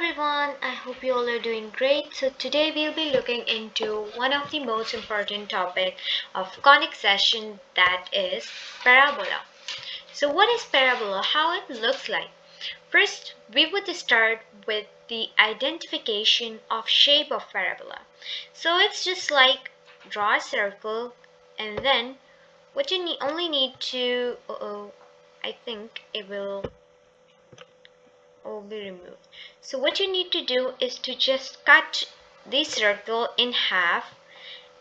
everyone, I hope you all are doing great. So today we'll be looking into one of the most important topic of CONIC session, that is parabola. So what is parabola? How it looks like? First, we would start with the identification of shape of parabola. So it's just like draw a circle and then what you only need to I think it will be removed. So what you need to do is to just cut the circle in half,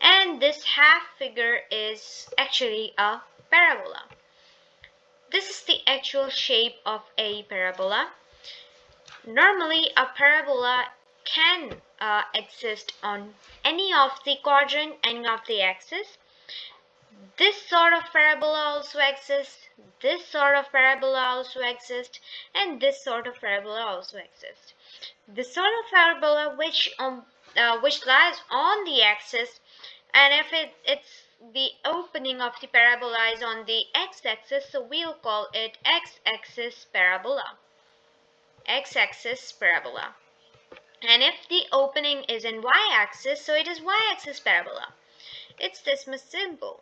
and this half figure is actually a parabola. This is the actual shape of a parabola. Normally a parabola can exist on any of the quadrant, any of the axis. This sort of parabola also exists, this sort of parabola also exists, and this sort of parabola also exists. The sort of parabola which lies on the axis, and if it's the opening of the parabola is on the x-axis, so we'll call it x-axis parabola. X-axis parabola. And if the opening is in y-axis, so it is y-axis parabola. It's this much simple.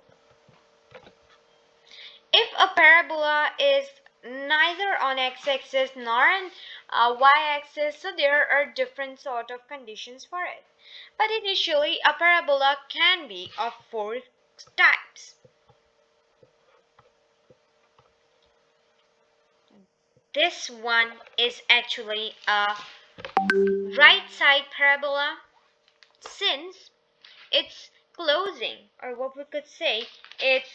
If a parabola is neither on x-axis nor on y-axis, so there are different sort of conditions for it. But initially, a parabola can be of four types. This one is actually a right side parabola, since its closing, or what we could say, its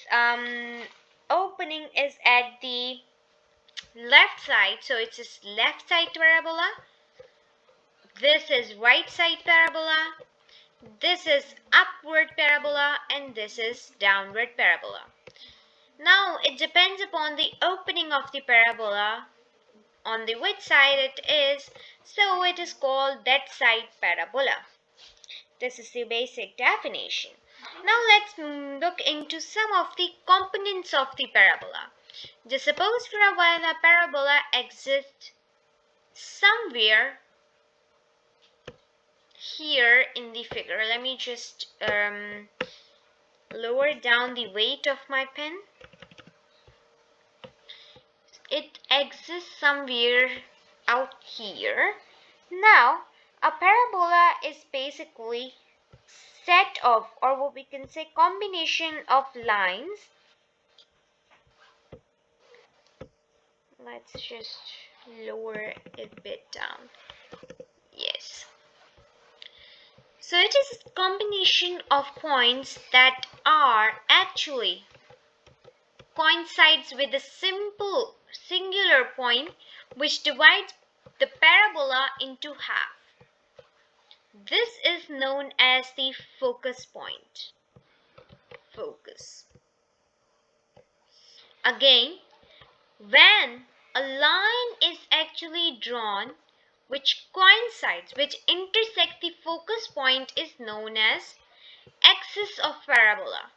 opening is at the left side, so it's a left side parabola. This is right side parabola, this is upward parabola, and this is downward parabola. Now it depends upon the opening of the parabola on the which side it is, so it is called that side parabola. This is the basic definition. Now let's look into some of the components of the parabola. Just suppose for a while a parabola exists somewhere here in the figure. Let me just lower down the weight of my pen. It exists somewhere out here. Now a parabola is basically set of, or what we can say, combination of lines. Let's just lower it a bit down. Yes. So it is a combination of points that are actually coincides with a simple singular point which divides the parabola into half. This is known as the focus point. Focus. Again, when a line is actually drawn which coincides, which intersect the focus point, is known as axis of parabola.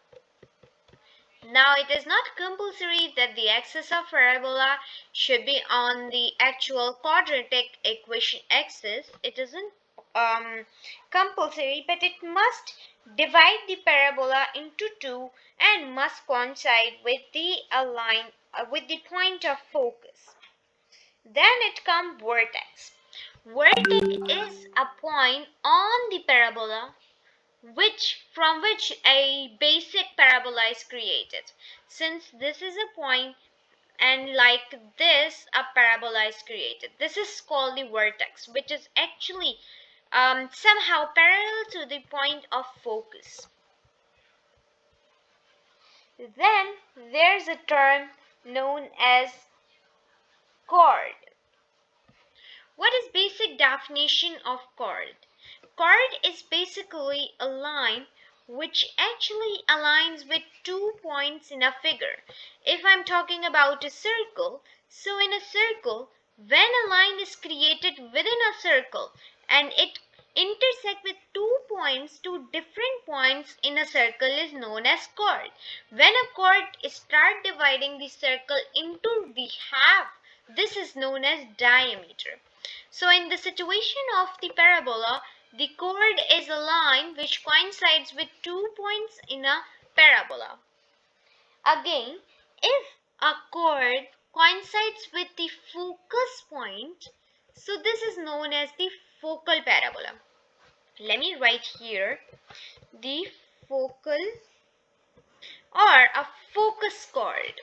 Now it is not compulsory that the axis of parabola should be on the actual quadratic equation axis. It isn't compulsory, but it must divide the parabola into two and must coincide with the with the point of focus. Then it comes vertex. Vertex is a point on the parabola from which a basic parabola is created. Since this is a point, and like this a parabola is created. This is called the vertex, which is actually somehow parallel to the point of focus. Then there's a term known as chord. What is basic definition of chord? Chord is basically a line which actually aligns with 2 points in a figure. If I'm talking about a circle, so in a circle, when a line is created within a circle and it intersect with 2 points, 2 different points in a circle, is known as chord. When a chord start dividing the circle into the half, This is known as diameter. So in the situation of the parabola, the chord is a line which coincides with 2 points in a parabola. Again, if a chord coincides with the focus point, so this is known as the focal parabola. Let me write here the focal or a focus chord.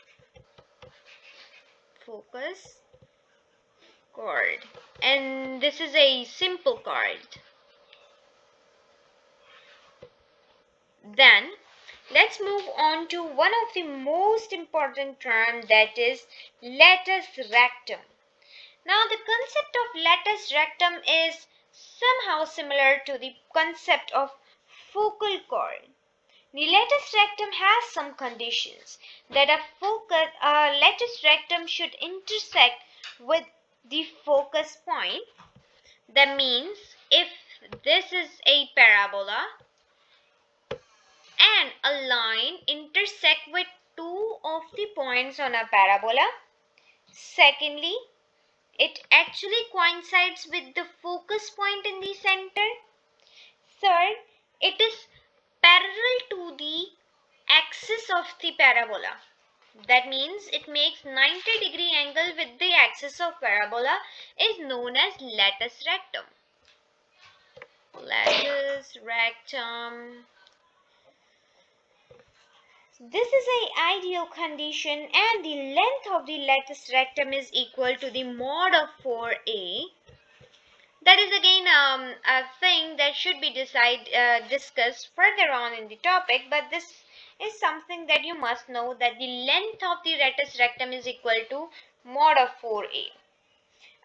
Focus chord. And this is a simple chord. Then let's move on to one of the most important terms, that is latus rectum. Now the concept of latus rectum is somehow similar to the concept of focal chord. The latus rectum has some conditions that a latus rectum should intersect with the focus point. That means if this is a parabola and a line intersect with two of the points on a parabola, secondly, it actually coincides with the focus point in the center. Third, it is parallel to the axis of the parabola. That means it makes 90-degree angle with the axis of parabola, is known as latus rectum. Latus rectum. This is an ideal condition and the length of the latus rectum is equal to the mod of 4a. That is again a thing that should be discussed further on in the topic, but this is something that you must know, that the length of the latus rectum is equal to mod of 4a.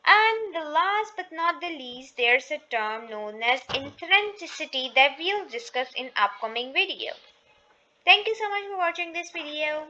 And the last but not the least, there's a term known as intrinsicity that we'll discuss in upcoming video. Thank you so much for watching this video.